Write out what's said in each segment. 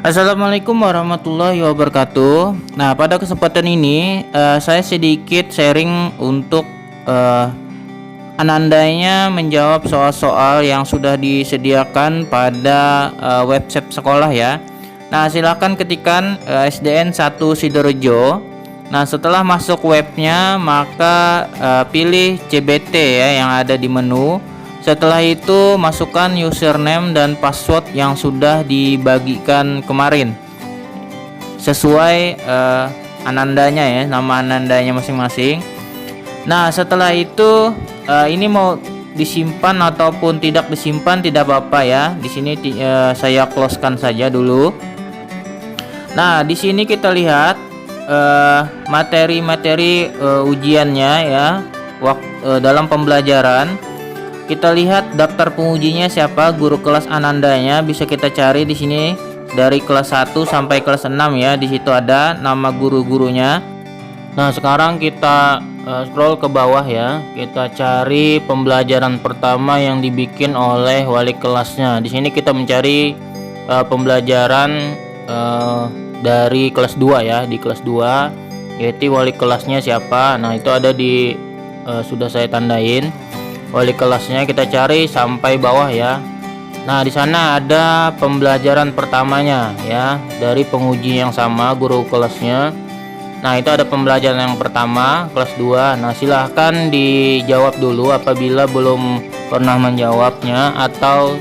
Assalamualaikum warahmatullahi wabarakatuh. Nah, pada kesempatan ini saya sedikit sharing untuk anandanya menjawab soal-soal yang sudah disediakan pada website sekolah ya. Nah, silakan ketikkan SDN 1 Sidorejo. Nah, setelah masuk webnya maka pilih CBT ya yang ada di menu. Setelah itu masukkan username dan password yang sudah dibagikan kemarin sesuai anandanya ya, nama anandanya masing-masing. Nah, setelah itu ini mau disimpan ataupun tidak disimpan tidak apa-apa ya. Di sini saya closekan saja dulu. Nah, di sini kita lihat materi-materi ujiannya ya dalam pembelajaran. Kita lihat daftar pengujinya siapa, guru kelas anandanya bisa kita cari di sini dari kelas 1 sampai kelas 6 ya. Di situ ada nama guru-gurunya. Nah, sekarang kita scroll ke bawah ya. Kita cari pembelajaran pertama yang dibikin oleh wali kelasnya. Di sini kita mencari pembelajaran dari kelas 2 ya, di kelas 2 yaitu wali kelasnya siapa. Nah, itu ada di sudah saya tandain. Wali kelasnya kita cari sampai bawah ya. Nah, di sana ada pembelajaran pertamanya ya dari penguji yang sama guru kelasnya. Nah, itu ada pembelajaran yang pertama kelas 2. Nah, silahkan dijawab dulu apabila belum pernah menjawabnya atau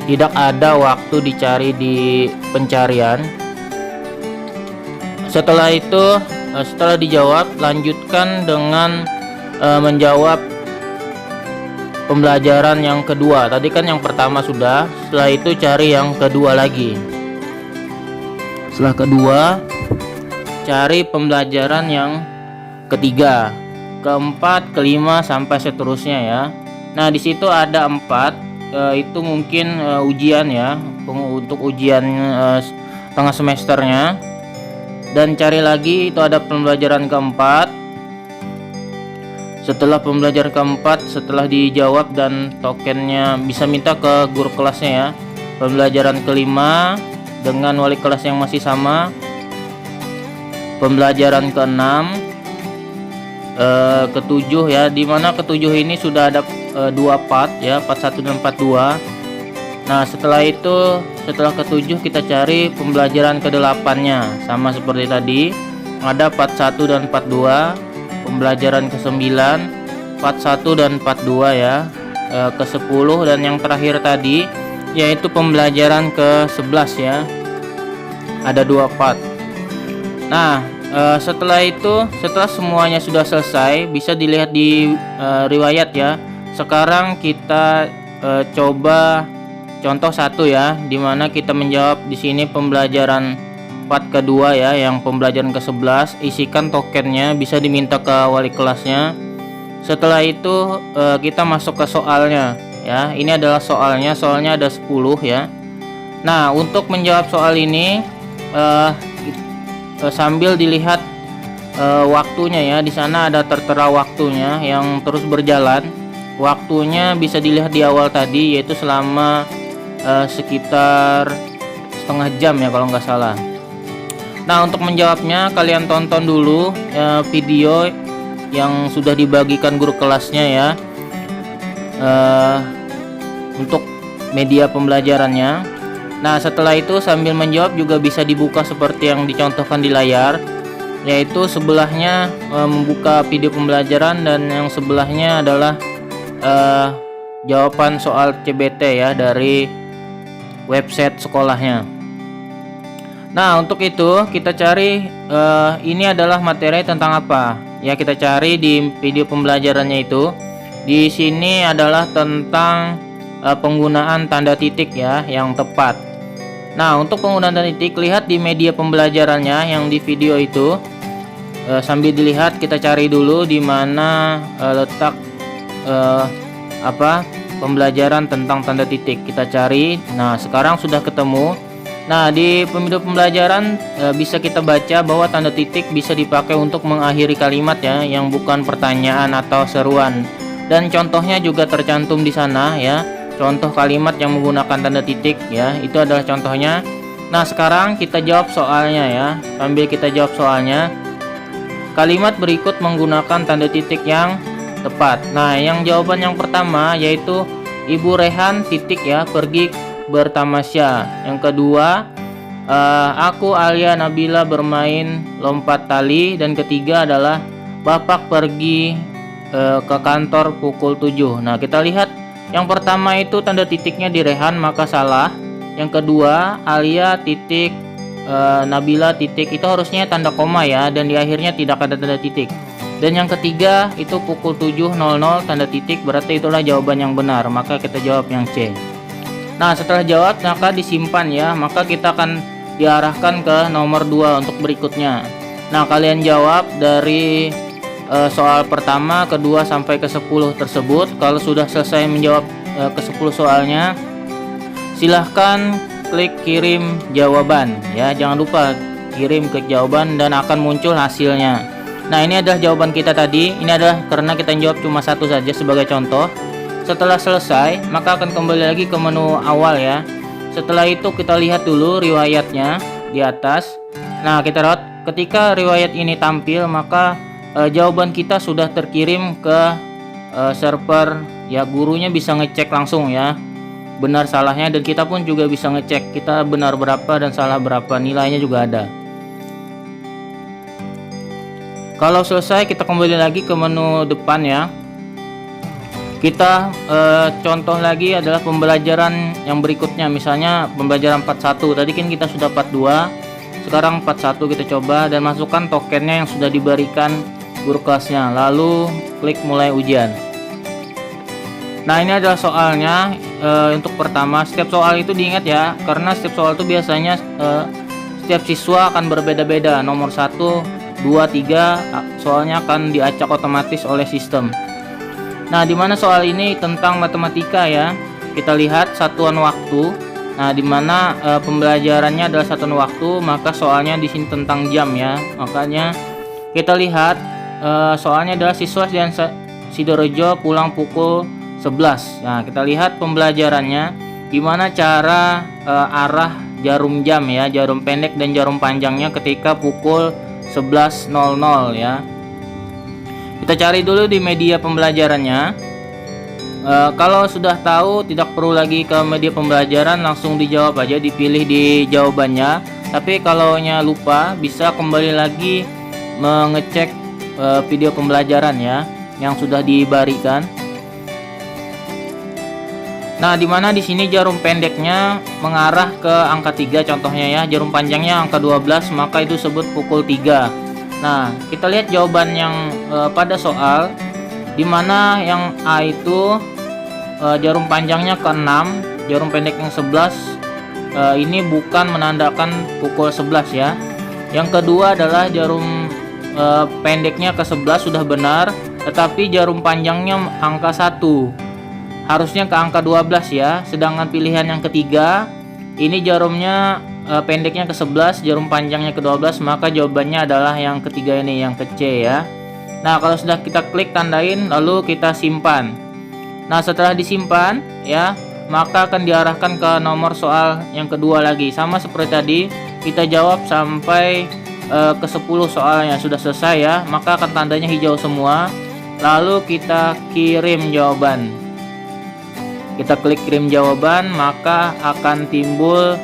tidak ada waktu dicari di pencarian. Setelah itu setelah dijawab lanjutkan dengan menjawab pembelajaran yang kedua. Tadi kan yang pertama sudah, setelah itu cari yang kedua lagi. Setelah kedua cari pembelajaran yang ketiga, keempat, kelima sampai seterusnya ya. Nah, di situ ada 4 itu mungkin ujian ya, untuk ujian tengah semesternya. Dan cari lagi itu ada pembelajaran keempat. Setelah pembelajaran keempat, setelah dijawab dan tokennya bisa minta ke guru kelasnya ya. Pembelajaran kelima dengan wali kelas yang masih sama. Pembelajaran keenam, ketujuh ya, dimana ketujuh ini sudah ada 2 part ya, part 1 dan part 2. Nah, setelah itu setelah ketujuh kita cari pembelajaran ke-8-nya sama seperti tadi, ada part 1 dan part 2. Pembelajaran ke-9, part 1 dan part 2 ya, ke-10 dan yang terakhir tadi yaitu pembelajaran ke-11 ya, ada 2 part. Nah, setelah itu setelah semuanya sudah selesai bisa dilihat di riwayat ya. Sekarang kita coba contoh 1 ya, dimana kita menjawab di sini pembelajaran part kedua ya, yang pembelajaran ke-11. Isikan tokennya, bisa diminta ke wali kelasnya. Setelah itu kita masuk ke soalnya ya. Ini adalah soalnya ada 10 ya. Nah, untuk menjawab soal ini sambil dilihat waktunya ya. Di sana ada tertera waktunya yang terus berjalan. Waktunya bisa dilihat di awal tadi, yaitu selama sekitar setengah jam ya kalau nggak salah. Nah, untuk menjawabnya kalian tonton dulu video yang sudah dibagikan guru kelasnya ya, untuk media pembelajarannya. Nah, setelah itu sambil menjawab juga bisa dibuka seperti yang dicontohkan di layar, yaitu sebelahnya membuka video pembelajaran dan yang sebelahnya adalah jawaban soal CBT ya dari website sekolahnya. Nah, untuk itu kita cari ini adalah materi tentang apa ya, kita cari di video pembelajarannya itu. Di sini adalah tentang penggunaan tanda titik ya yang tepat. Nah, untuk penggunaan tanda titik lihat di media pembelajarannya yang di video itu. Sambil dilihat kita cari dulu di mana letak pembelajaran tentang tanda titik. Kita cari. Nah, sekarang sudah ketemu. Nah, di video pembelajaran bisa kita baca bahwa tanda titik bisa dipakai untuk mengakhiri kalimat ya, yang bukan pertanyaan atau seruan. Dan contohnya juga tercantum di sana ya. Contoh kalimat yang menggunakan tanda titik ya, itu adalah contohnya. Nah, sekarang kita jawab soalnya ya. Sambil kita jawab soalnya, kalimat berikut menggunakan tanda titik yang tepat. Nah, yang jawaban yang pertama yaitu Ibu Rehan titik ya pergi bertamasya. Yang kedua, aku Alia Nabila bermain lompat tali. Dan ketiga adalah Bapak pergi ke kantor pukul 7. Nah, kita lihat yang pertama itu tanda titiknya di Rehan, maka salah. Yang kedua, Alia titik Nabila titik, itu harusnya tanda koma ya, dan di akhirnya tidak ada tanda titik. Dan yang ketiga itu pukul 7.00 tanda titik, berarti itulah jawaban yang benar, maka kita jawab yang C. Nah, setelah jawab maka disimpan ya, maka kita akan diarahkan ke nomor 2 untuk berikutnya. Nah, kalian jawab dari soal pertama, kedua sampai ke 10 tersebut. Kalau sudah selesai menjawab ke 10 soalnya, silahkan klik kirim jawaban ya, jangan lupa kirim klik jawaban dan akan muncul hasilnya. Nah, ini adalah jawaban kita tadi. Ini adalah karena kita jawab cuma satu saja sebagai contoh. Setelah selesai maka akan kembali lagi ke menu awal ya. Setelah itu kita lihat dulu riwayatnya di atas. Nah, kita lihat ketika riwayat ini tampil maka jawaban kita sudah terkirim ke server ya, gurunya bisa ngecek langsung ya benar salahnya, dan kita pun juga bisa ngecek kita benar berapa dan salah berapa, nilainya juga ada. Kalau selesai kita kembali lagi ke menu depan ya. Kita contoh lagi adalah pembelajaran yang berikutnya, misalnya pembelajaran 41. Tadi kan kita sudah 42, sekarang 41 kita coba dan masukkan tokennya yang sudah diberikan guru kelasnya, lalu klik mulai ujian. Nah, ini adalah soalnya. Untuk pertama, setiap soal itu diingat ya, karena setiap soal itu biasanya setiap siswa akan berbeda-beda. Nomor 1, 2, 3 soalnya akan diacak otomatis oleh sistem. Nah, dimana soal ini tentang matematika ya, kita lihat satuan waktu. Nah, dimana pembelajarannya adalah satuan waktu, maka soalnya di sini tentang jam ya. Makanya kita lihat soalnya adalah siswa dan Sidorejo pulang pukul 11. Nah, kita lihat pembelajarannya gimana cara arah jarum jam ya, jarum pendek dan jarum panjangnya ketika pukul 11.00 ya. Kita cari dulu di media pembelajarannya. Kalau sudah tahu tidak perlu lagi ke media pembelajaran, langsung dijawab aja, dipilih di jawabannya. Tapi kalau lupa bisa kembali lagi mengecek video pembelajaran ya yang sudah diberikan. Nah, dimana di sini jarum pendeknya mengarah ke angka 3 contohnya ya, jarum panjangnya angka 12, maka itu disebut pukul 3. Nah, kita lihat jawaban yang pada soal, dimana yang A itu jarum panjangnya ke 6, jarum pendek yang 11 ini bukan menandakan pukul 11 ya. Yang kedua adalah jarum pendeknya ke 11 sudah benar, tetapi jarum panjangnya angka 1. Harusnya ke angka 12 ya. Sedangkan pilihan yang ketiga ini jarumnya pendeknya ke 11, jarum panjangnya ke 12, maka jawabannya adalah yang ketiga ini, yang ke C ya. Nah, kalau sudah kita klik tandain lalu kita simpan. Nah, setelah disimpan ya, maka akan diarahkan ke nomor soal yang kedua lagi. Sama seperti tadi, kita jawab sampai ke 10 soalnya sudah selesai ya, maka akan tandanya hijau semua. Lalu kita kirim jawaban. Kita klik kirim jawaban, maka akan timbul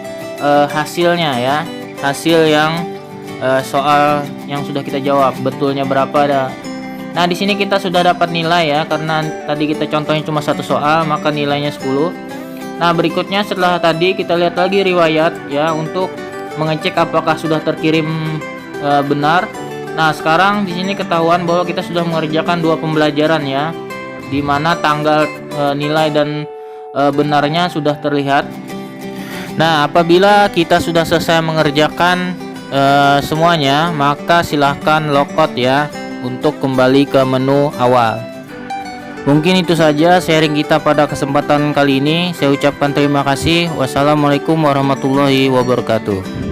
hasilnya ya, hasil yang soal yang sudah kita jawab betulnya berapa ada. Nah, di sini kita sudah dapat nilai ya, karena tadi kita contohnya cuma satu soal, maka nilainya 10. Nah, berikutnya setelah tadi kita lihat lagi riwayat ya untuk mengecek apakah sudah terkirim benar. Nah, sekarang di sini ketahuan bahwa kita sudah mengerjakan 2 pembelajaran ya, di mana tanggal nilai dan benarnya sudah terlihat. Nah, apabila kita sudah selesai mengerjakan semuanya, maka silahkan logout ya untuk kembali ke menu awal. Mungkin itu saja sharing kita pada kesempatan kali ini. Saya ucapkan terima kasih. Wassalamualaikum warahmatullahi wabarakatuh.